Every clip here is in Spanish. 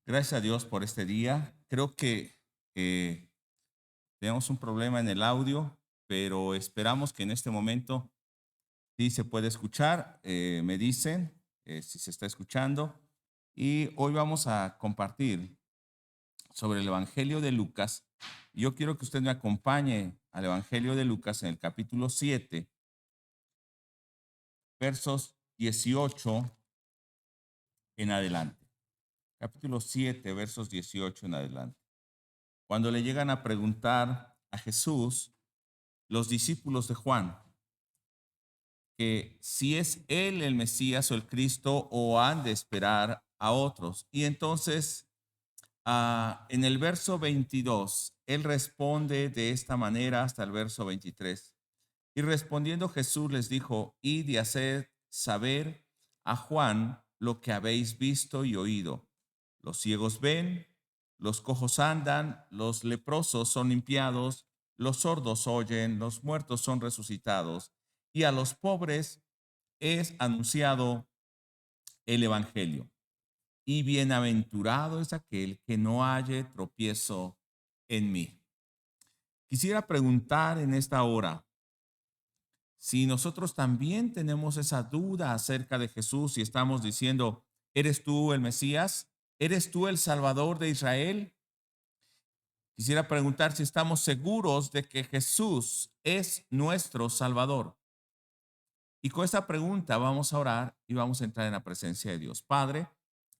Gracias a Dios por este día. Creo que tenemos un problema en el audio, pero esperamos que en este momento sí se puede escuchar. Me dicen si se está escuchando. Y hoy vamos a compartir sobre el Evangelio de Lucas. Yo quiero que usted me acompañe al Evangelio de Lucas en el capítulo 7, versos 18 en adelante. Capítulo 7, versos 18 en adelante. Cuando le llegan a preguntar a Jesús, los discípulos de Juan, que si es él el Mesías o el Cristo o han de esperar a otros. Y entonces, en el verso 22, él responde de esta manera hasta el verso 23. Y respondiendo Jesús les dijo, id y haced saber a Juan lo que habéis visto y oído. Los ciegos ven, los cojos andan, los leprosos son limpiados, los sordos oyen, los muertos son resucitados, y a los pobres es anunciado el Evangelio. Y bienaventurado es aquel que no halle tropiezo en mí. Quisiera preguntar en esta hora, si nosotros también tenemos esa duda acerca de Jesús y estamos diciendo, ¿eres tú el Mesías? ¿Eres tú el Salvador de Israel? Quisiera preguntar si estamos seguros de que Jesús es nuestro Salvador. Y con esta pregunta vamos a orar y vamos a entrar en la presencia de Dios. Padre,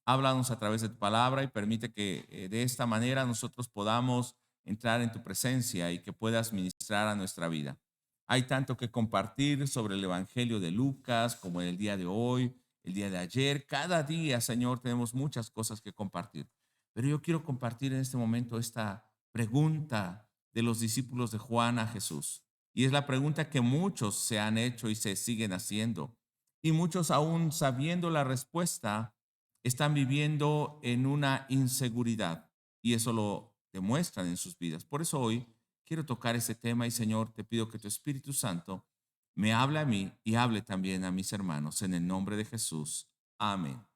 háblanos a través de tu palabra y permite que de esta manera nosotros podamos entrar en tu presencia y que puedas ministrar a nuestra vida. Hay tanto que compartir sobre el Evangelio de Lucas, como el día de hoy, el día de ayer. Cada día, Señor, tenemos muchas cosas que compartir. Pero yo quiero compartir en este momento esta pregunta de los discípulos de Juan a Jesús. Y es la pregunta que muchos se han hecho y se siguen haciendo. Y muchos aún sabiendo la respuesta, están viviendo en una inseguridad. Y eso lo demuestran en sus vidas. Por eso hoy quiero tocar ese tema y Señor, te pido que tu Espíritu Santo me hable a mí y hable también a mis hermanos. En el nombre de Jesús. Amén.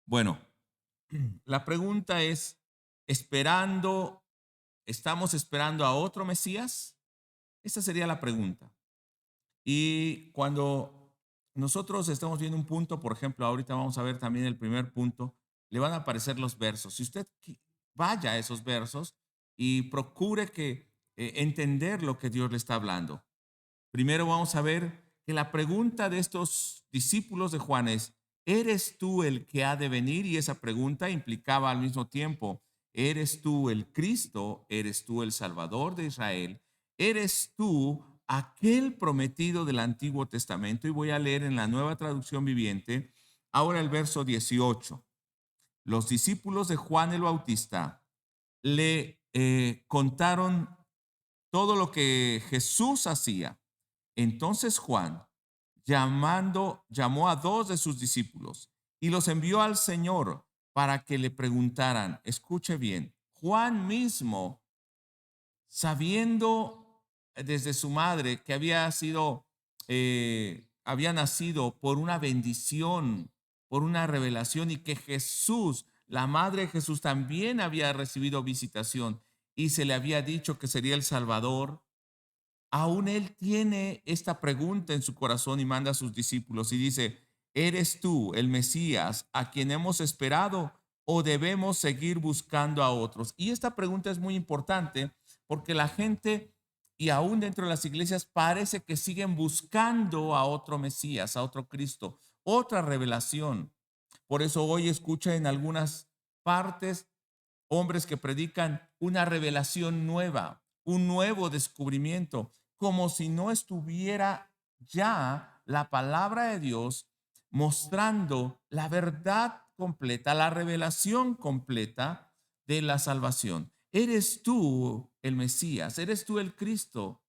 Bueno, la pregunta es, ¿esperando, estamos esperando a otro Mesías? Esa sería la pregunta. Y cuando nosotros estamos viendo un punto, por ejemplo, ahorita vamos a ver también el primer punto, le van a aparecer los versos. Si usted vaya a esos versos y procure que entender lo que Dios le está hablando. Primero vamos a ver que la pregunta de estos discípulos de Juan es, ¿eres tú el que ha de venir? Y esa pregunta implicaba al mismo tiempo, ¿eres tú el Cristo? ¿Eres tú el Salvador de Israel? ¿Eres tú aquel prometido del Antiguo Testamento? Y voy a leer en la Nueva Traducción Viviente, ahora el verso 18. Los discípulos de Juan el Bautista le contaron todo lo que Jesús hacía. Entonces Juan, llamó a dos de sus discípulos y los envió al Señor para que le preguntaran, escuche bien, Juan mismo, sabiendo desde su madre que había nacido por una bendición, por una revelación y que Jesús, la madre de Jesús, también había recibido visitación y se le había dicho que sería el Salvador. Aún él tiene esta pregunta en su corazón y manda a sus discípulos y dice, ¿eres tú el Mesías a quien hemos esperado o debemos seguir buscando a otros? Y esta pregunta es muy importante porque la gente y aún dentro de las iglesias parece que siguen buscando a otro Mesías, a otro Cristo, otra revelación. Por eso hoy escucha en algunas partes hombres que predican una revelación nueva, un nuevo descubrimiento, como si no estuviera ya la palabra de Dios mostrando la verdad completa, la revelación completa de la salvación. ¿Eres tú el Mesías? ¿Eres tú el Cristo?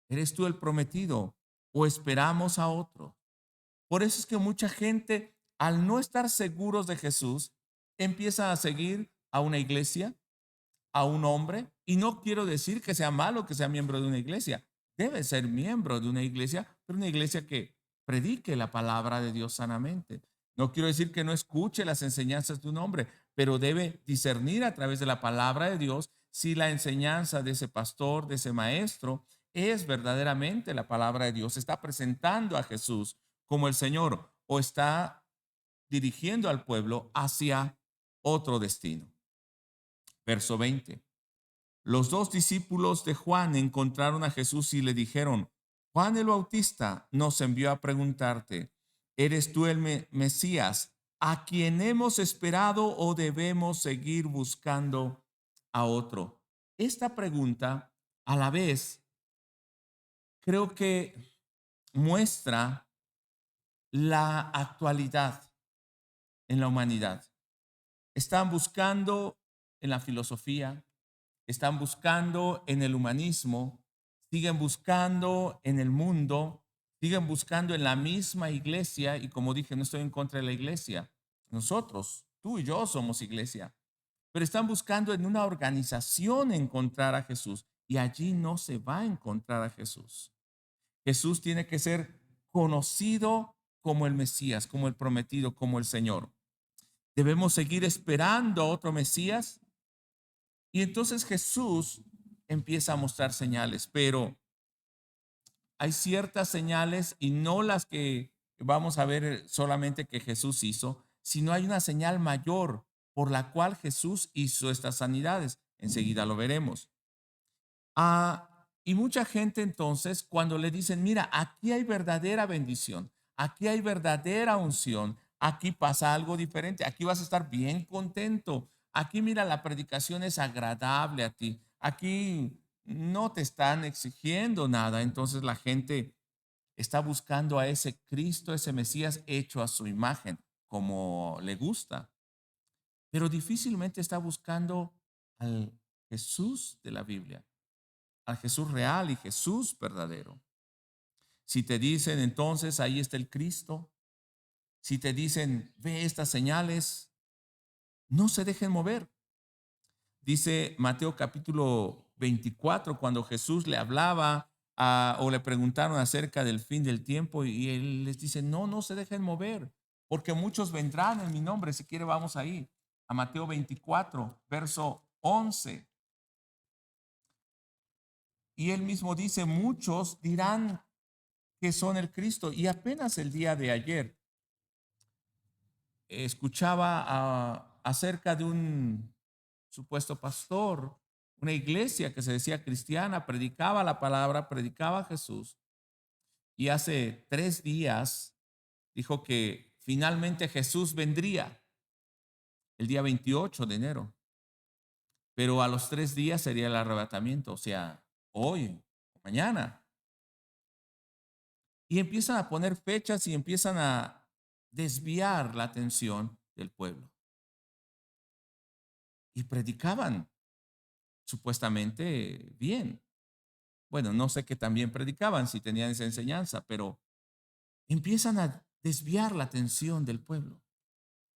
¿Eres tú el prometido? ¿O esperamos a otro? Por eso es que mucha gente, al no estar seguros de Jesús, empieza a seguir a una iglesia, a un hombre, y no quiero decir que sea malo que sea miembro de una iglesia. Debe ser miembro de una iglesia, pero una iglesia que predique la palabra de Dios sanamente. No quiero decir que no escuche las enseñanzas de un hombre, pero debe discernir a través de la palabra de Dios si la enseñanza de ese pastor, de ese maestro, es verdaderamente la palabra de Dios. Está presentando a Jesús como el Señor o está dirigiendo al pueblo hacia otro destino. Verso 20. Los dos discípulos de Juan encontraron a Jesús y le dijeron: Juan el Bautista nos envió a preguntarte, ¿eres tú el Mesías, a quien hemos esperado, o debemos seguir buscando a otro? Esta pregunta, a la vez, creo que muestra la actualidad en la humanidad. Están buscando en la filosofía, están buscando en el humanismo, siguen buscando en el mundo, siguen buscando en la misma iglesia. Y como dije, no estoy en contra de la iglesia. Nosotros, tú y yo somos iglesia. Pero están buscando en una organización encontrar a Jesús. Y allí no se va a encontrar a Jesús. Jesús tiene que ser conocido como el Mesías, como el prometido, como el Señor. Debemos seguir esperando a otro Mesías. Y entonces Jesús empieza a mostrar señales, pero hay ciertas señales y no las que vamos a ver solamente que Jesús hizo, sino hay una señal mayor por la cual Jesús hizo estas sanidades. Enseguida lo veremos. Y mucha gente entonces, cuando le dicen, mira, aquí hay verdadera bendición, aquí hay verdadera unción, aquí pasa algo diferente, aquí vas a estar bien contento, aquí mira, la predicación es agradable a ti, aquí no te están exigiendo nada, entonces la gente está buscando a ese Cristo, ese Mesías hecho a su imagen, como le gusta, pero difícilmente está buscando al Jesús de la Biblia, al Jesús real y Jesús verdadero. Si te dicen entonces ahí está el Cristo, si te dicen ve estas señales, no se dejen mover. Dice Mateo capítulo 24, cuando Jesús le hablaba o le preguntaron acerca del fin del tiempo, y él les dice, no, no se dejen mover, porque muchos vendrán en mi nombre. Si quiere vamos ahí a Mateo 24, verso 11. Y él mismo dice, muchos dirán que son el Cristo. Y apenas el día de ayer escuchaba acerca de un supuesto pastor, una iglesia que se decía cristiana, predicaba la palabra, predicaba a Jesús. Y hace 3 días dijo que finalmente Jesús vendría el día 28 de enero. Pero a los 3 días sería el arrebatamiento, o sea, hoy, mañana. Y empiezan a poner fechas y empiezan a desviar la atención del pueblo. Y predicaban supuestamente bien. Bueno, no sé qué también predicaban, si tenían esa enseñanza, pero empiezan a desviar la atención del pueblo.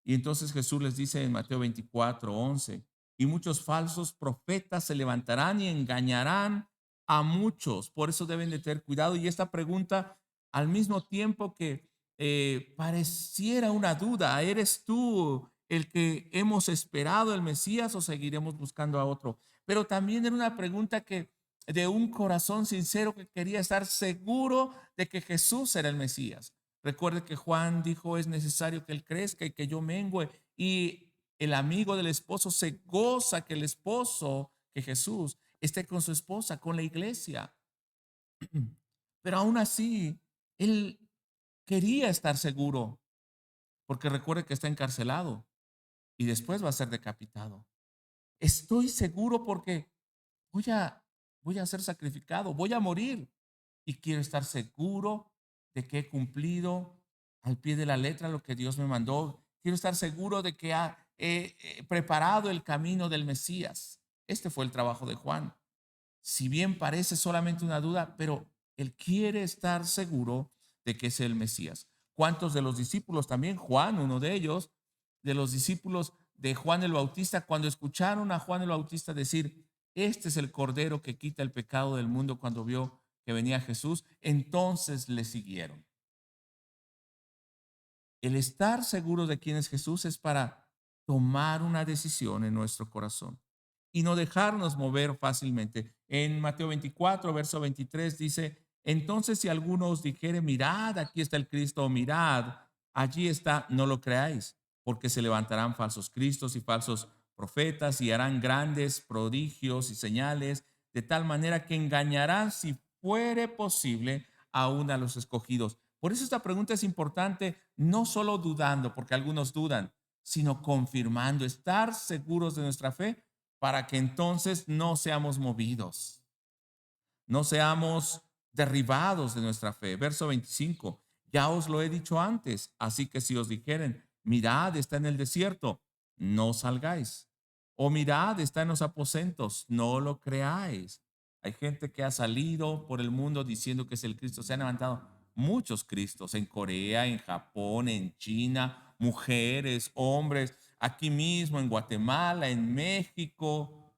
Y entonces Jesús les dice en Mateo 24:11, y muchos falsos profetas se levantarán y engañarán a muchos. Por eso deben de tener cuidado. Y esta pregunta, al mismo tiempo que pareciera una duda, ¿eres tú el que hemos esperado, el Mesías, o seguiremos buscando a otro? Pero también era una pregunta que de un corazón sincero que quería estar seguro de que Jesús era el Mesías. Recuerde que Juan dijo, es necesario que él crezca y que yo mengüe. Y el amigo del esposo se goza que el esposo, que Jesús, esté con su esposa, con la iglesia. Pero aún así, él quería estar seguro, porque recuerde que está encarcelado y después va a ser decapitado. Estoy seguro porque voy a, voy a ser sacrificado, voy a morir y quiero estar seguro de que he cumplido al pie de la letra lo que Dios me mandó. Quiero estar seguro de que he preparado el camino del Mesías. Este fue el trabajo de Juan. Si bien parece solamente una duda, pero él quiere estar seguro de que es el Mesías. ¿Cuántos de los discípulos, también Juan, uno de ellos, de los discípulos de Juan el Bautista, cuando escucharon a Juan el Bautista decir, este es el Cordero que quita el pecado del mundo, cuando vio que venía Jesús, entonces le siguieron? El estar seguros de quién es Jesús es para tomar una decisión en nuestro corazón y no dejarnos mover fácilmente. En Mateo 24, verso 23 dice, entonces si alguno os dijere, mirad, aquí está el Cristo, o mirad, allí está, no lo creáis, porque se levantarán falsos cristos y falsos profetas y harán grandes prodigios y señales, de tal manera que engañarán, si fuere posible, aún a los escogidos. Por eso esta pregunta es importante, no solo dudando, porque algunos dudan, sino confirmando, estar seguros de nuestra fe para que entonces no seamos movidos, no seamos derribados de nuestra fe. Verso 25, ya os lo he dicho antes, así que si os dijeren, mirad, está en el desierto, no salgáis. O mirad, está en los aposentos, no lo creáis. Hay gente que ha salido por el mundo diciendo que es el Cristo. Se han levantado muchos Cristos en Corea, en Japón, en China, mujeres, hombres, aquí mismo en Guatemala, en México.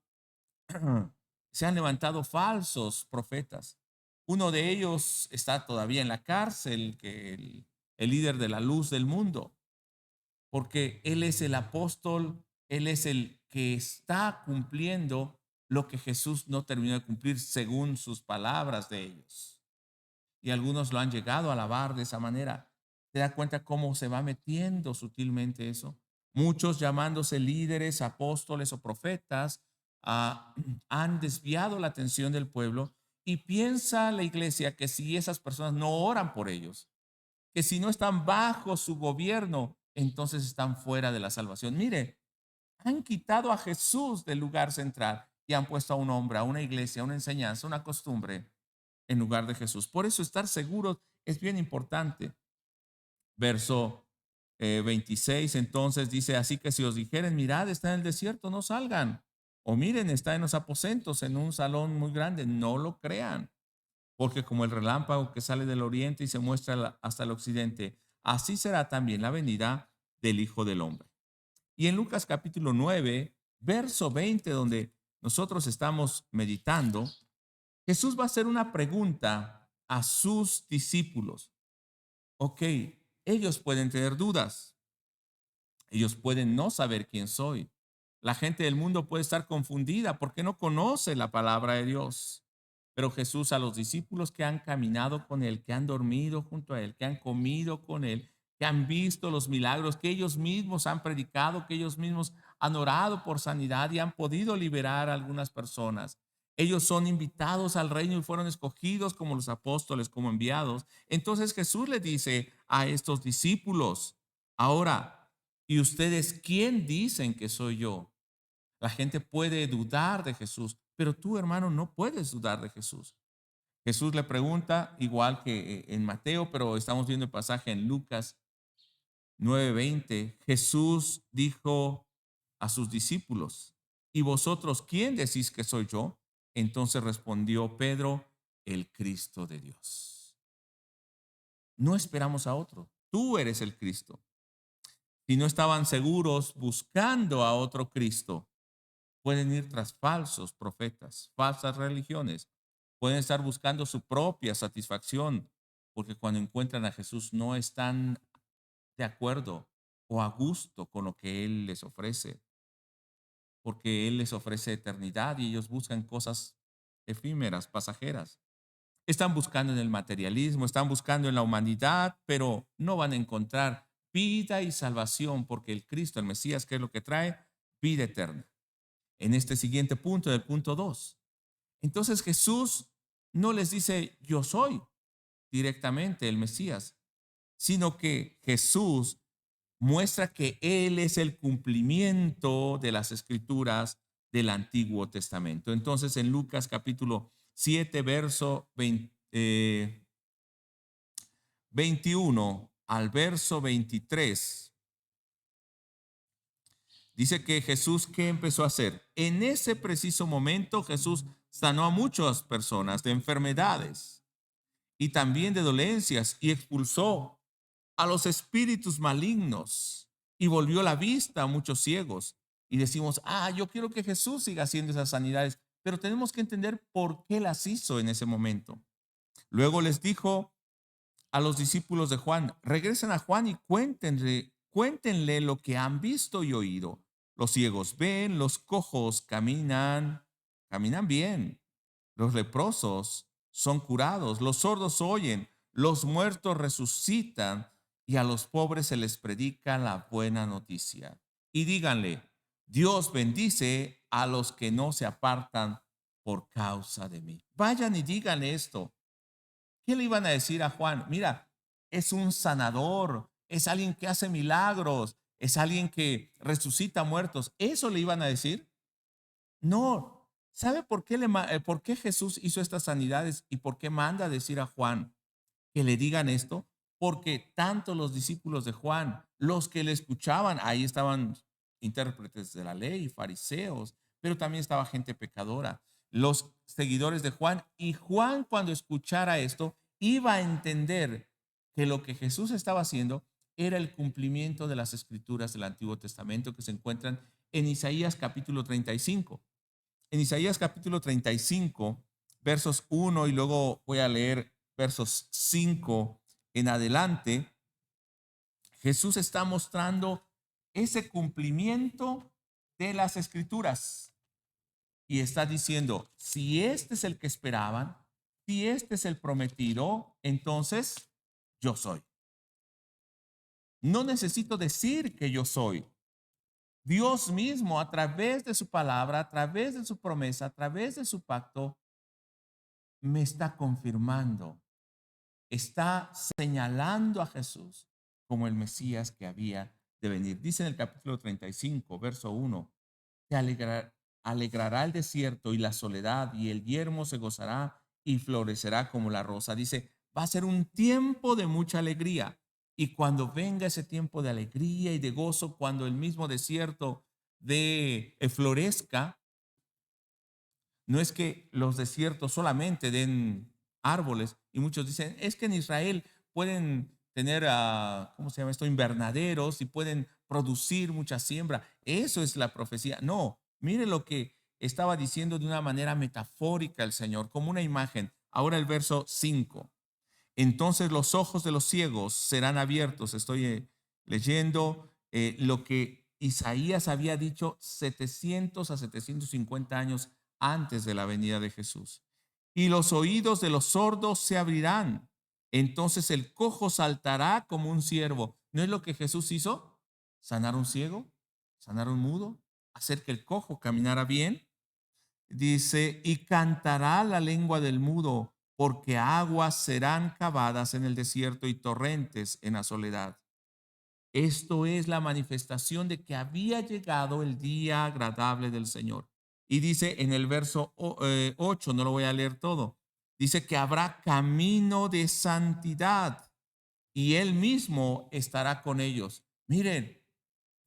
Se han levantado falsos profetas. Uno de ellos está todavía en la cárcel, que el líder de la luz del mundo, porque él es el apóstol, él es el que está cumpliendo lo que Jesús no terminó de cumplir según sus palabras de ellos. Y algunos lo han llegado a alabar de esa manera. ¿Te das cuenta cómo se va metiendo sutilmente eso? Muchos llamándose líderes, apóstoles o profetas han desviado la atención del pueblo y piensa la iglesia que si esas personas no oran por ellos, que si no están bajo su gobierno, entonces están fuera de la salvación. Mire, han quitado a Jesús del lugar central y han puesto a un hombre, a una iglesia, a una enseñanza, una costumbre en lugar de Jesús. Por eso estar seguros es bien importante. Verso 26 entonces dice, así que si os dijeren, mirad, está en el desierto, no salgan. O miren, está en los aposentos, en un salón muy grande, no lo crean. Porque como el relámpago que sale del oriente y se muestra hasta el occidente, así será también la venida del Hijo del Hombre. Y en Lucas capítulo 9, verso 20, donde nosotros estamos meditando, Jesús va a hacer una pregunta a sus discípulos. Ok, ellos pueden tener dudas, ellos pueden no saber quién soy. La gente del mundo puede estar confundida porque no conoce la palabra de Dios. Pero Jesús a los discípulos que han caminado con Él, que han dormido junto a Él, que han comido con Él, que han visto los milagros, que ellos mismos han predicado, que ellos mismos han orado por sanidad y han podido liberar a algunas personas. Ellos son invitados al reino y fueron escogidos como los apóstoles, como enviados. Entonces Jesús le dice a estos discípulos, ahora, ¿y ustedes quién dicen que soy yo? La gente puede dudar de Jesús, pero tú, hermano, no puedes dudar de Jesús. Jesús le pregunta, igual que en Mateo, pero estamos viendo el pasaje en Lucas 9:20. Jesús dijo a sus discípulos, ¿y vosotros quién decís que soy yo? Entonces respondió Pedro, el Cristo de Dios. No esperamos a otro. Tú eres el Cristo. Si no estaban seguros buscando a otro Cristo, pueden ir tras falsos profetas, falsas religiones. Pueden estar buscando su propia satisfacción, porque cuando encuentran a Jesús no están de acuerdo o a gusto con lo que Él les ofrece, porque Él les ofrece eternidad y ellos buscan cosas efímeras, pasajeras. Están buscando en el materialismo, están buscando en la humanidad, pero no van a encontrar vida y salvación, porque el Cristo, el Mesías, ¿qué es lo que trae? Vida eterna. En este siguiente punto, del punto 2. Entonces Jesús no les dice yo soy directamente el Mesías, sino que Jesús muestra que Él es el cumplimiento de las escrituras del Antiguo Testamento. Entonces en Lucas capítulo 7, verso 21 al verso 23. Dice que Jesús, ¿qué empezó a hacer? En ese preciso momento Jesús sanó a muchas personas de enfermedades y también de dolencias y expulsó a los espíritus malignos y volvió la vista a muchos ciegos. Y decimos, yo quiero que Jesús siga haciendo esas sanidades, pero tenemos que entender por qué las hizo en ese momento. Luego les dijo a los discípulos de Juan, regresen a Juan y cuéntenle lo que han visto y oído. Los ciegos ven, los cojos caminan bien. Los leprosos son curados, los sordos oyen, los muertos resucitan y a los pobres se les predica la buena noticia. Y díganle, Dios bendice a los que no se apartan por causa de mí. Vayan y digan esto. ¿Qué le iban a decir a Juan? Mira, es un sanador, es alguien que hace milagros, es alguien que resucita muertos. ¿Eso le iban a decir? No. ¿Sabe por qué Jesús hizo estas sanidades y por qué manda a decir a Juan que le digan esto? Porque tanto los discípulos de Juan, los que le escuchaban, ahí estaban intérpretes de la ley, fariseos, pero también estaba gente pecadora, los seguidores de Juan. Y Juan, cuando escuchara esto, iba a entender que lo que Jesús estaba haciendo era el cumplimiento de las escrituras del Antiguo Testamento que se encuentran en Isaías capítulo 35. En Isaías capítulo 35, versos 1 y luego voy a leer versos 5 en adelante, Jesús está mostrando ese cumplimiento de las escrituras y está diciendo, si este es el que esperaban, si este es el prometido, entonces yo soy. No necesito decir que yo soy. Dios mismo, a través de su palabra, a través de su promesa, a través de su pacto, me está confirmando, está señalando a Jesús como el Mesías que había de venir. Dice en el capítulo 35, verso 1, se alegrará el desierto y la soledad, y el yermo se gozará y florecerá como la rosa. Dice, va a ser un tiempo de mucha alegría. Y cuando venga ese tiempo de alegría y de gozo, cuando el mismo desierto florezca, no es que los desiertos solamente den árboles, y muchos dicen, es que en Israel pueden tener, ¿cómo se llama esto? Invernaderos y pueden producir mucha siembra. Eso es la profecía. No, mire lo que estaba diciendo de una manera metafórica el Señor, como una imagen. Ahora el verso 5. Entonces los ojos de los ciegos serán abiertos. Estoy leyendo lo que Isaías había dicho 700 a 750 años antes de la venida de Jesús. Y los oídos de los sordos se abrirán. Entonces el cojo saltará como un ciervo. ¿No es lo que Jesús hizo? Sanar un ciego, sanar un mudo, hacer que el cojo caminara bien. Dice, y cantará la lengua del mudo, porque aguas serán cavadas en el desierto y torrentes en la soledad. Esto es la manifestación de que había llegado el día agradable del Señor. Y dice en el verso 8, no lo voy a leer todo, dice que habrá camino de santidad y Él mismo estará con ellos. Miren,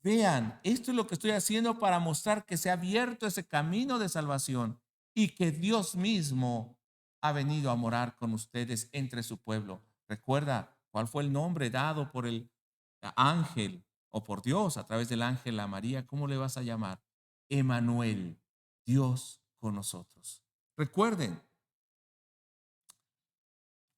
vean, esto es lo que estoy haciendo para mostrar que se ha abierto ese camino de salvación y que Dios mismo ha venido a morar con ustedes entre su pueblo. Recuerda cuál fue el nombre dado por el ángel o por Dios a través del ángel a María. ¿Cómo le vas a llamar? Emanuel, Dios con nosotros. Recuerden,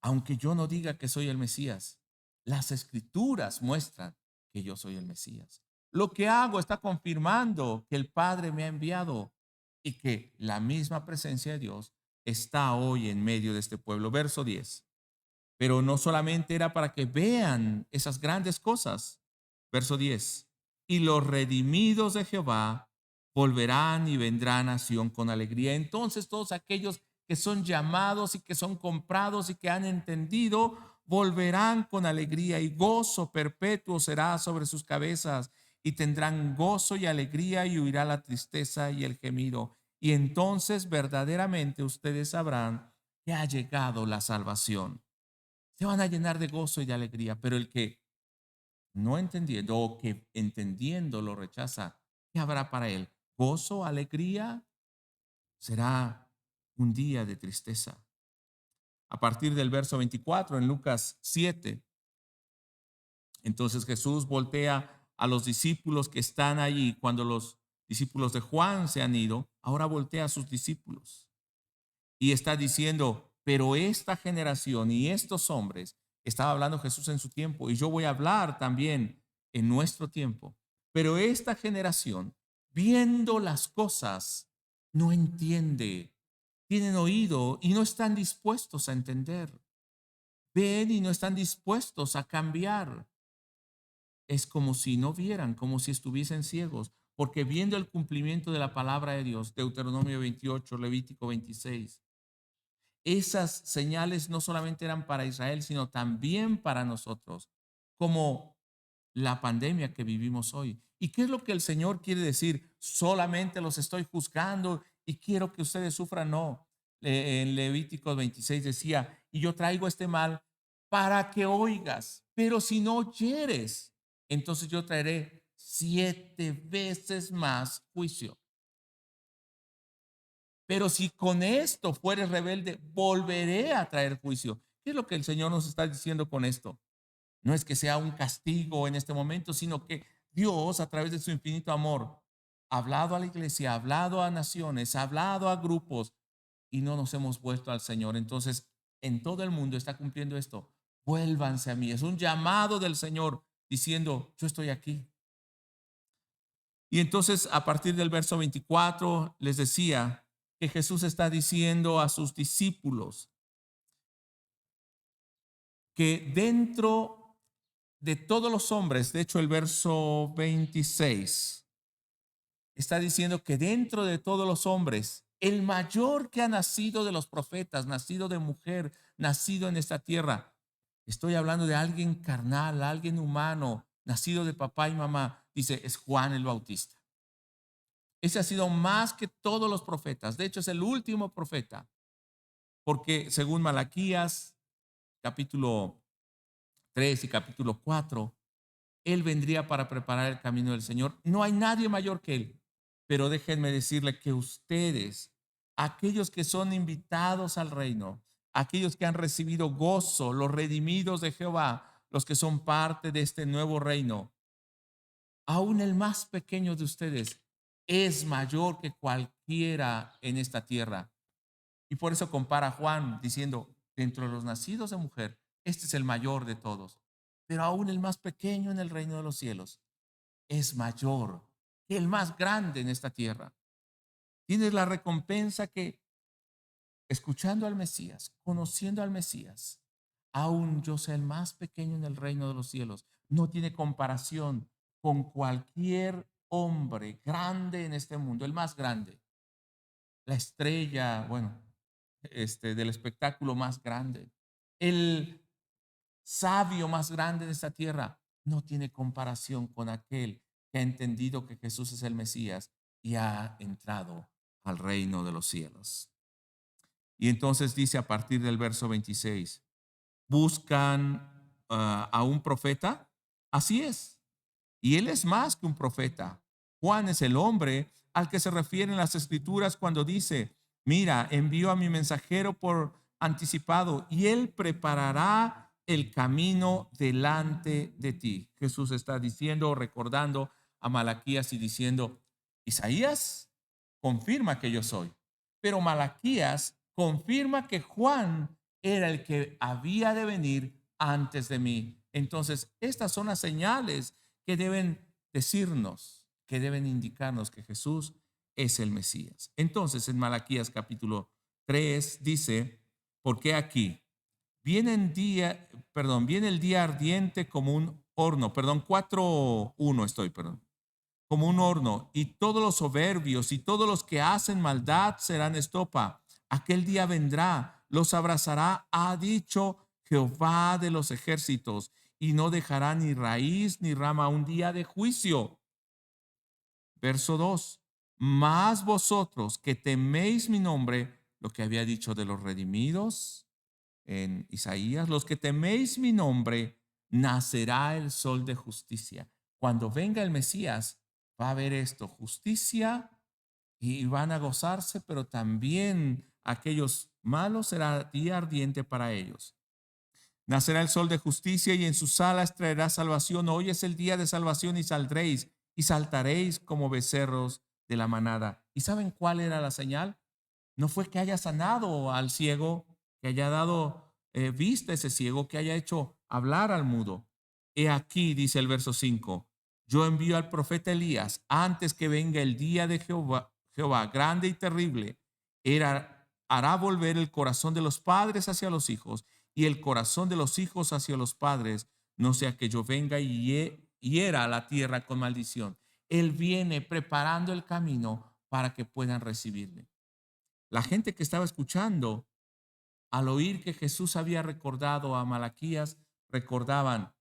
aunque yo no diga que soy el Mesías, las escrituras muestran que yo soy el Mesías. Lo que hago está confirmando que el Padre me ha enviado y que la misma presencia de Dios está hoy en medio de este pueblo. Verso 10. Pero no solamente era para que vean esas grandes cosas. Verso 10. Y los redimidos de Jehová volverán y vendrán a Sión con alegría. Entonces todos aquellos que son llamados y que son comprados y que han entendido, volverán con alegría, y gozo perpetuo será sobre sus cabezas, y tendrán gozo y alegría, y huirá la tristeza y el gemido. Y entonces verdaderamente ustedes sabrán que ha llegado la salvación. Se van a llenar de gozo y de alegría, pero el que no entendiendo o que entendiendo lo rechaza, ¿qué habrá para él? Gozo, alegría, será un día de tristeza. A partir del verso 24 en Lucas 7, entonces Jesús voltea a los discípulos que están allí. Cuando los discípulos de Juan se han ido, ahora voltea a sus discípulos y está diciendo, pero esta generación y estos hombres Estaba hablando Jesús en su tiempo y yo voy a hablar también en nuestro tiempo. Pero esta generación, viendo las cosas, no entiende. Tienen oído y no están dispuestos a entender. Ven y no están dispuestos a cambiar. Es como si no vieran, como si estuviesen ciegos, porque viendo el cumplimiento de la palabra de Dios, Deuteronomio 28, Levítico 26, esas señales no solamente eran para Israel, sino también para nosotros, como la pandemia que vivimos hoy. ¿Y qué es lo que el Señor quiere decir? Solamente los estoy juzgando y quiero que ustedes sufran. No. En Levítico 26 decía, y yo traigo este mal para que oigas, pero si no oyeres, entonces yo traeré 7 veces más juicio. Pero si con esto fueres rebelde, volveré a traer juicio. ¿Qué es lo que el Señor nos está diciendo con esto? No es que sea un castigo en este momento, sino que Dios, a través de su infinito amor, ha hablado a la iglesia, ha hablado a naciones, ha hablado a grupos y no nos hemos vuelto al Señor. Entonces, en todo el mundo está cumpliendo esto. Vuélvanse a mí. Es un llamado del Señor diciendo, yo estoy aquí. Y entonces, a partir del verso 24, les decía que Jesús está diciendo a sus discípulos que dentro de todos los hombres, de hecho el verso 26 está diciendo que dentro de todos los hombres, el mayor que ha nacido de los profetas, nacido de mujer, nacido en esta tierra, estoy hablando de alguien carnal, alguien humano, nacido de papá y mamá, dice, es Juan el Bautista. Ese ha sido más que todos los profetas, de hecho es el último profeta, porque según Malaquías, capítulo 3 y capítulo 4, Él vendría para preparar el camino del Señor. No hay nadie mayor que Él. Pero déjenme decirle que ustedes, aquellos que son invitados al reino, aquellos que han recibido gozo, los redimidos de Jehová, los que son parte de este nuevo reino, aún el más pequeño de ustedes es mayor que cualquiera en esta tierra. Y por eso compara a Juan diciendo, dentro de los nacidos de mujer, este es el mayor de todos. Pero aún el más pequeño en el reino de los cielos es mayor que el más grande en esta tierra. Tienes la recompensa que, escuchando al Mesías, conociendo al Mesías, aún yo sea el más pequeño en el reino de los cielos, no tiene comparación con cualquier hombre grande en este mundo, el más grande, la estrella, bueno, del espectáculo más grande, el sabio más grande de esta tierra, no tiene comparación con aquel que ha entendido que Jesús es el Mesías y ha entrado al reino de los cielos. Y entonces dice a partir del verso 26, buscan a un profeta. Así es. Y él es más que un profeta. Juan es el hombre al que se refieren las escrituras cuando dice, mira, envío a mi mensajero por anticipado y él preparará el camino delante de ti. Jesús está diciendo, recordando a Malaquías y diciendo, Isaías confirma que yo soy, pero Malaquías confirma que Juan era el que había de venir antes de mí. Entonces, estas son las señales que deben decirnos, que deben indicarnos que Jesús es el Mesías. Entonces, en Malaquías capítulo 3 dice, porque aquí viene el día ardiente como un horno, 4:1 estoy, como un horno, y todos los soberbios y todos los que hacen maldad serán estopa. Aquel día vendrá, los abrazará, ha dicho Jehová de los ejércitos, y no dejará ni raíz ni rama un día de juicio. Verso 2. Mas vosotros que teméis mi nombre, lo que había dicho de los redimidos en Isaías, los que teméis mi nombre, nacerá el sol de justicia. Cuando venga el Mesías, va a haber esto, justicia, y van a gozarse, pero también aquellos malos será día ardiente para ellos. Nacerá el sol de justicia y en sus alas traerá salvación. Hoy es el día de salvación y saldréis y saltaréis como becerros de la manada. ¿Y saben cuál era la señal? No fue que haya sanado al ciego, que haya dado vista ese ciego, que haya hecho hablar al mudo. He aquí, dice el verso 5, yo envío al profeta Elías antes que venga el día de Jehová grande y terrible. Hará volver el corazón de los padres hacia los hijos y el corazón de los hijos hacia los padres, no sea que yo venga y hiera a la tierra con maldición. Él viene preparando el camino para que puedan recibirle. La gente que estaba escuchando, al oír que Jesús había recordado a Malaquías, recordaban,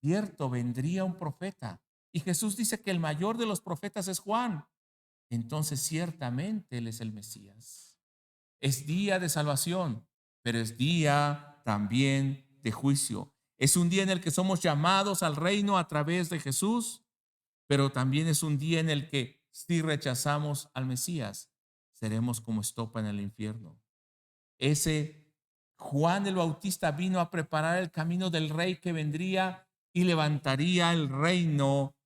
cierto, vendría un profeta. Y Jesús dice que el mayor de los profetas es Juan. Entonces, ciertamente Él es el Mesías. Es día de salvación, pero es día también de juicio. Es un día en el que somos llamados al reino a través de Jesús, pero también es un día en el que si rechazamos al Mesías, seremos como estopa en el infierno. Ese Juan el Bautista vino a preparar el camino del rey que vendría y levantaría el reino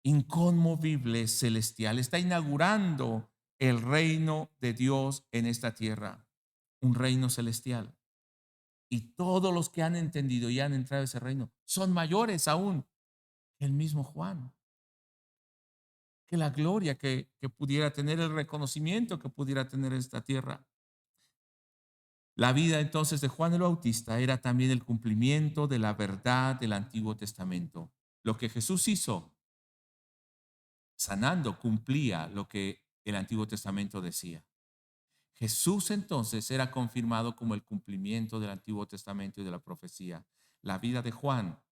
inconmovible celestial. Está inaugurando el reino de Dios en esta tierra, un reino celestial. Y todos los que han entendido y han entrado a ese reino son mayores aún que el mismo Juan, que la gloria que pudiera tener, el reconocimiento que pudiera tener esta tierra. La vida entonces de Juan el Bautista era también el cumplimiento de la verdad del Antiguo Testamento. Lo que Jesús hizo sanando cumplía lo que el Antiguo Testamento decía. Jesús entonces era confirmado como el cumplimiento del Antiguo Testamento y de la profecía. La vida de Juan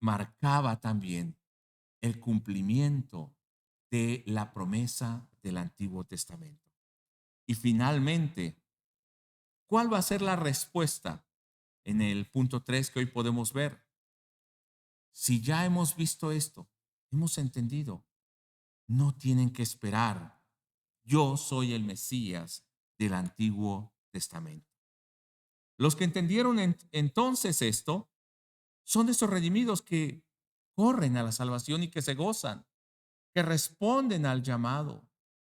marcaba también el cumplimiento de la promesa del Antiguo Testamento. Y finalmente, ¿cuál va a ser la respuesta en el punto 3 que hoy podemos ver? Si ya hemos visto esto, hemos entendido, no tienen que esperar. Yo soy el Mesías del Antiguo Testamento. Los que entendieron entonces esto son esos redimidos que corren a la salvación y que se gozan, que responden al llamado,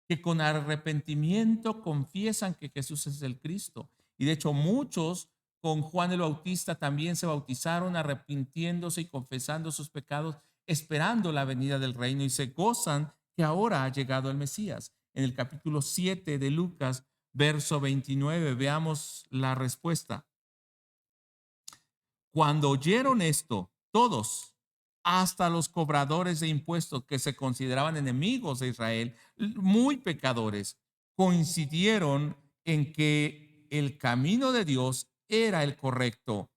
que con arrepentimiento confiesan que Jesús es el Cristo. Y de hecho muchos con Juan el Bautista también se bautizaron arrepintiéndose y confesando sus pecados, esperando la venida del reino y se gozan que ahora ha llegado el Mesías. En el capítulo 7 de Lucas, verso 29, veamos la respuesta. Cuando oyeron esto, todos, hasta los cobradores de impuestos que se consideraban enemigos de Israel, muy pecadores, coincidieron en que el camino de Dios era el correcto,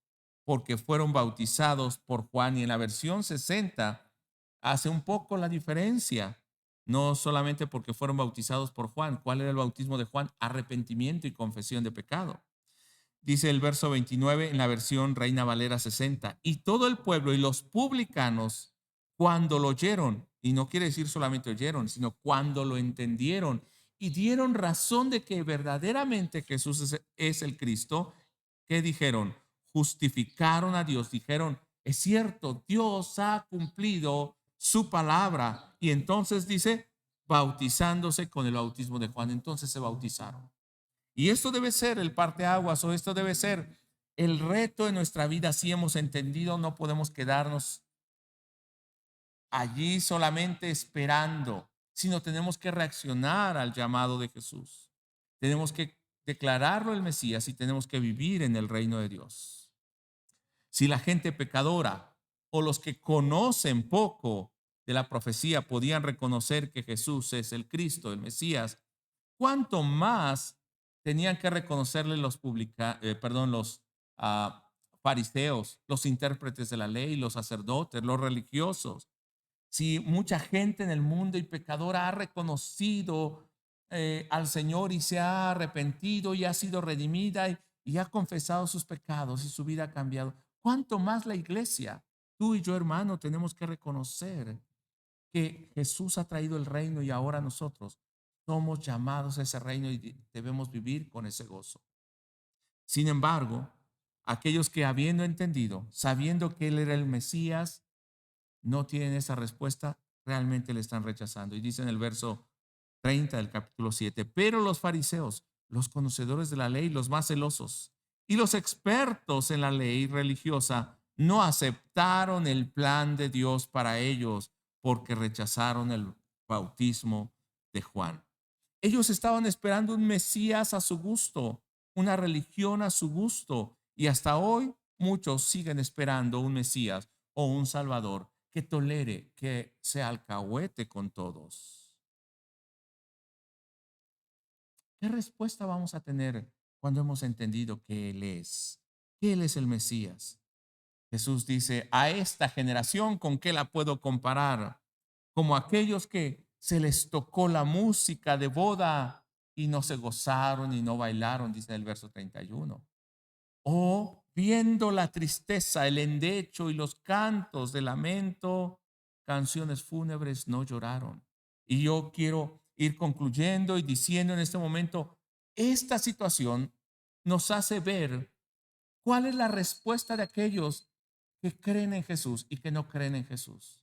porque fueron bautizados por Juan. Y en la versión 60 hace un poco la diferencia, no solamente porque fueron bautizados por Juan. ¿Cuál era el bautismo de Juan? Arrepentimiento y confesión de pecado. Dice el verso 29 en la versión Reina Valera 60, y todo el pueblo y los publicanos, cuando lo oyeron, y no quiere decir solamente oyeron, sino cuando lo entendieron y dieron razón de que verdaderamente Jesús es el Cristo, ¿qué dijeron? Justificaron a Dios, dijeron, es cierto, Dios ha cumplido su palabra. Y entonces dice, bautizándose con el bautismo de Juan, entonces se bautizaron. Y esto debe ser el parteaguas, o esto debe ser el reto de nuestra vida. Si hemos entendido, no podemos quedarnos allí solamente esperando, sino tenemos que reaccionar al llamado de Jesús. Tenemos que declararlo el Mesías y tenemos que vivir en el reino de Dios. Si la gente pecadora o los que conocen poco de la profecía podían reconocer que Jesús es el Cristo, el Mesías, ¿cuánto más tenían que reconocerle los fariseos, los intérpretes de la ley, los sacerdotes, los religiosos? Si mucha gente en el mundo y pecadora ha reconocido al Señor y se ha arrepentido y ha sido redimida y ha confesado sus pecados y su vida ha cambiado, ¿cuánto más la iglesia? Tú y yo, hermano, tenemos que reconocer que Jesús ha traído el reino y ahora nosotros somos llamados a ese reino y debemos vivir con ese gozo. Sin embargo, aquellos que habiendo entendido, sabiendo que Él era el Mesías, no tienen esa respuesta, realmente le están rechazando. Y dice en el verso 30 del capítulo 7, pero los fariseos los conocedores de la ley, los más celosos, y los expertos en la ley religiosa no aceptaron el plan de Dios para ellos porque rechazaron el bautismo de Juan. Ellos estaban esperando un Mesías a su gusto, una religión a su gusto, y hasta hoy muchos siguen esperando un Mesías o un Salvador que tolere, que sea alcahuete con todos. ¿Qué respuesta vamos a tener cuando hemos entendido que Él es el Mesías? Jesús dice, a esta generación, ¿con qué la puedo comparar? Como aquellos que se les tocó la música de boda y no se gozaron y no bailaron, dice el verso 31. O viendo la tristeza, el endecho y los cantos de lamento, canciones fúnebres no lloraron. Y yo quiero ir concluyendo y diciendo en este momento, esta situación nos hace ver cuál es la respuesta de aquellos que creen en Jesús y que no creen en Jesús.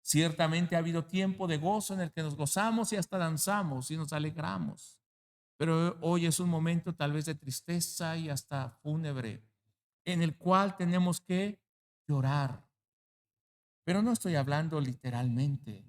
Ciertamente ha habido tiempo de gozo en el que nos gozamos y hasta danzamos y nos alegramos. Pero hoy es un momento tal vez de tristeza y hasta fúnebre, en el cual tenemos que llorar. Pero no estoy hablando literalmente.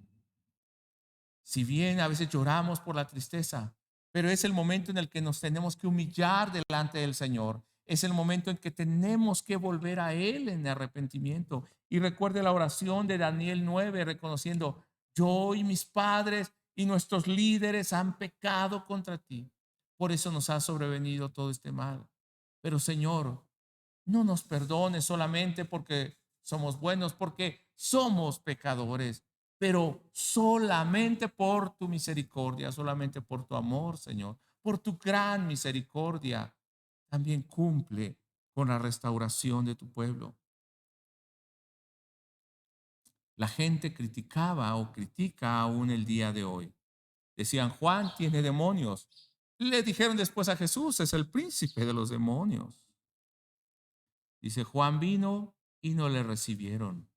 Si bien a veces lloramos por la tristeza, pero es el momento en el que nos tenemos que humillar delante del Señor. Es el momento en que tenemos que volver a Él en arrepentimiento. Y recuerde la oración de Daniel 9, reconociendo, yo y mis padres y nuestros líderes han pecado contra ti. Por eso nos ha sobrevenido todo este mal. Pero Señor, no nos perdones solamente porque somos buenos, porque somos pecadores, pero solamente por tu misericordia, solamente por tu amor, Señor, por tu gran misericordia, también cumple con la restauración de tu pueblo. La gente criticaba o critica aún el día de hoy. Decían, Juan tiene demonios. Le dijeron después a Jesús, es el príncipe de los demonios. Dice, Juan vino y no le recibieron.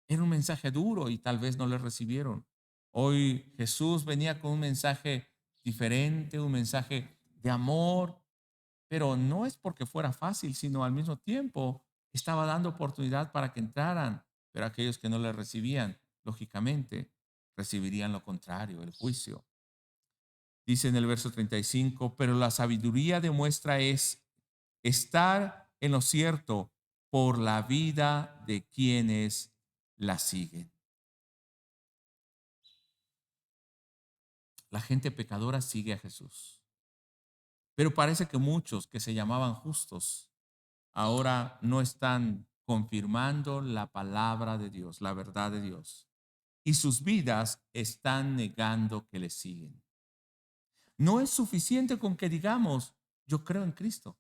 Era un mensaje duro y tal vez no le recibieron. Hoy Jesús venía con un mensaje diferente, un mensaje de amor, pero no es porque fuera fácil, sino al mismo tiempo estaba dando oportunidad para que entraran, pero aquellos que no le recibían, lógicamente, recibirían lo contrario, el juicio. Dice en el verso 35, pero la sabiduría demuestra es estar en lo cierto por la vida de quienes la siguen. La gente pecadora sigue a Jesús. Pero parece que muchos que se llamaban justos ahora no están confirmando la palabra de Dios, la verdad de Dios. Y sus vidas están negando que le siguen. No es suficiente con que digamos, yo creo en Cristo,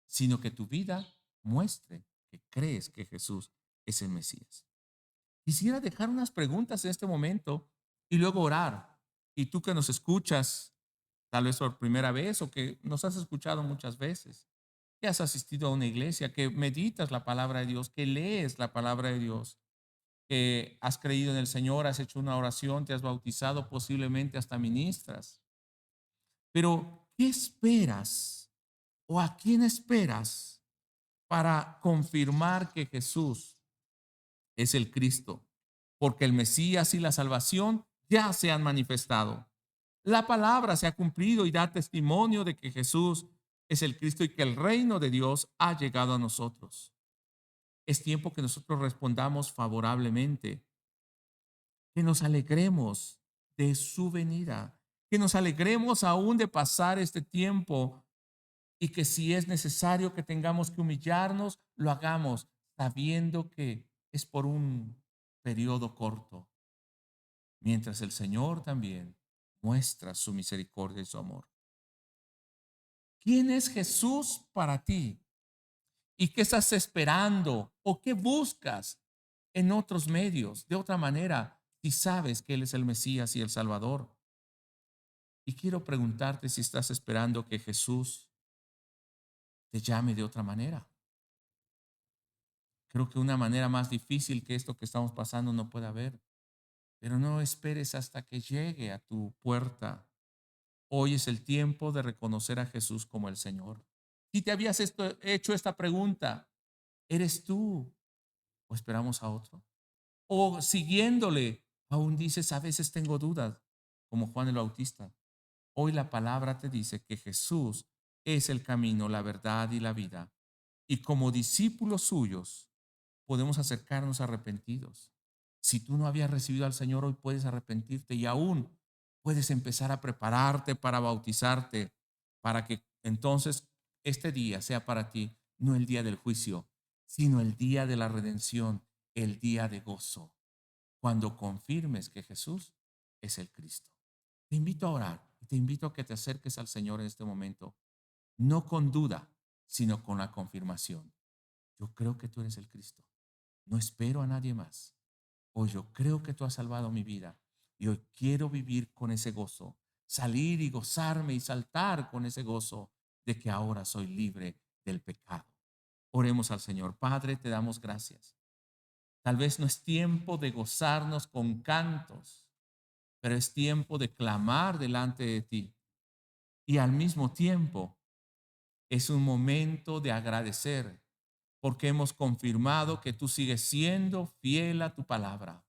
sino que tu vida muestre que crees que Jesús es el Mesías. Quisiera dejar unas preguntas en este momento y luego orar. Y tú que nos escuchas, tal vez por primera vez o que nos has escuchado muchas veces, que has asistido a una iglesia, que meditas la palabra de Dios, que lees la palabra de Dios, que has creído en el Señor, has hecho una oración, te has bautizado, posiblemente hasta ministras. Pero, ¿qué esperas o a quién esperas para confirmar que Jesús es el Cristo? Porque el Mesías y la salvación ya se han manifestado. La palabra se ha cumplido y da testimonio de que Jesús es el Cristo y que el reino de Dios ha llegado a nosotros. Es tiempo que nosotros respondamos favorablemente, que nos alegremos de su venida, que nos alegremos aún de pasar este tiempo y que si es necesario que tengamos que humillarnos, lo hagamos sabiendo que es por un periodo corto, mientras el Señor también muestra su misericordia y su amor. ¿Quién es Jesús para ti? ¿Y qué estás esperando o qué buscas en otros medios? De otra manera, si sabes que Él es el Mesías y el Salvador. Y quiero preguntarte si estás esperando que Jesús te llame de otra manera. Creo que una manera más difícil que esto que estamos pasando no puede haber. Pero no esperes hasta que llegue a tu puerta. Hoy es el tiempo de reconocer a Jesús como el Señor. Si te habías hecho esta pregunta, ¿eres tú o esperamos a otro? O siguiéndole, aún dices, a veces tengo dudas, como Juan el Bautista. Hoy la palabra te dice que Jesús es el camino, la verdad y la vida. Y como discípulos suyos podemos acercarnos arrepentidos. Si tú no habías recibido al Señor, hoy puedes arrepentirte y aún puedes empezar a prepararte para bautizarte, para que entonces este día sea para ti no el día del juicio, sino el día de la redención, el día de gozo, cuando confirmes que Jesús es el Cristo. Te invito a orar y te invito a que te acerques al Señor en este momento, no con duda, sino con la confirmación. Yo creo que tú eres el Cristo. No espero a nadie más. Hoy yo creo que tú has salvado mi vida y hoy quiero vivir con ese gozo, salir y gozarme y saltar con ese gozo de que ahora soy libre del pecado. Oremos al Señor. Padre, te damos gracias. Tal vez no es tiempo de gozarnos con cantos, pero es tiempo de clamar delante de ti. Y al mismo tiempo es un momento de agradecer porque hemos confirmado que tú sigues siendo fiel a tu palabra.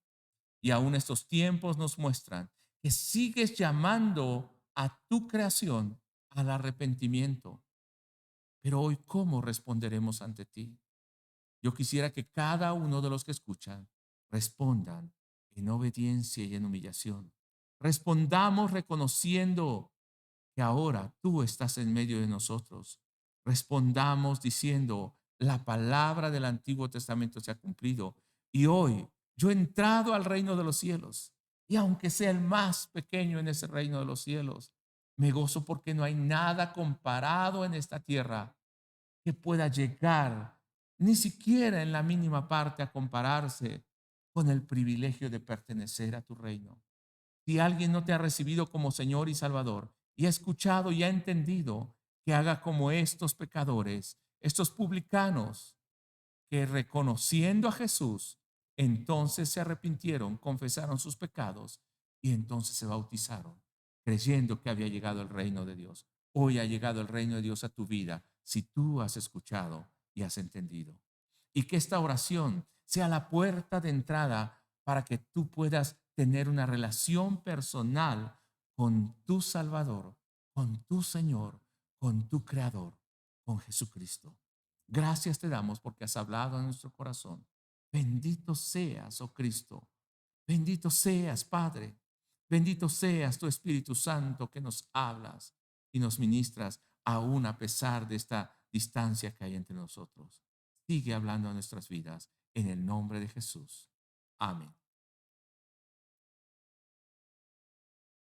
Y aún estos tiempos nos muestran que sigues llamando a tu creación al arrepentimiento. Pero hoy, ¿cómo responderemos ante ti? Yo quisiera que cada uno de los que escuchan respondan en obediencia y en humillación. Respondamos reconociendo que ahora tú estás en medio de nosotros. Respondamos diciendo, la palabra del Antiguo Testamento se ha cumplido y hoy yo he entrado al reino de los cielos y aunque sea el más pequeño en ese reino de los cielos, me gozo porque no hay nada comparado en esta tierra que pueda llegar ni siquiera en la mínima parte a compararse con el privilegio de pertenecer a tu reino. Si alguien no te ha recibido como Señor y Salvador y ha escuchado y ha entendido, que haga como estos pecadores, estos publicanos, que reconociendo a Jesús, entonces se arrepintieron, confesaron sus pecados y entonces se bautizaron, creyendo que había llegado el reino de Dios. Hoy ha llegado el reino de Dios a tu vida si tú has escuchado y has entendido. Y que esta oración sea la puerta de entrada para que tú puedas tener una relación personal con tu Salvador, con tu Señor, con tu Creador, con Jesucristo. Gracias te damos porque has hablado a nuestro corazón. Bendito seas, oh Cristo. Bendito seas, Padre. Bendito seas tu Espíritu Santo que nos hablas y nos ministras aún a pesar de esta distancia que hay entre nosotros. Sigue hablando a nuestras vidas en el nombre de Jesús. Amén.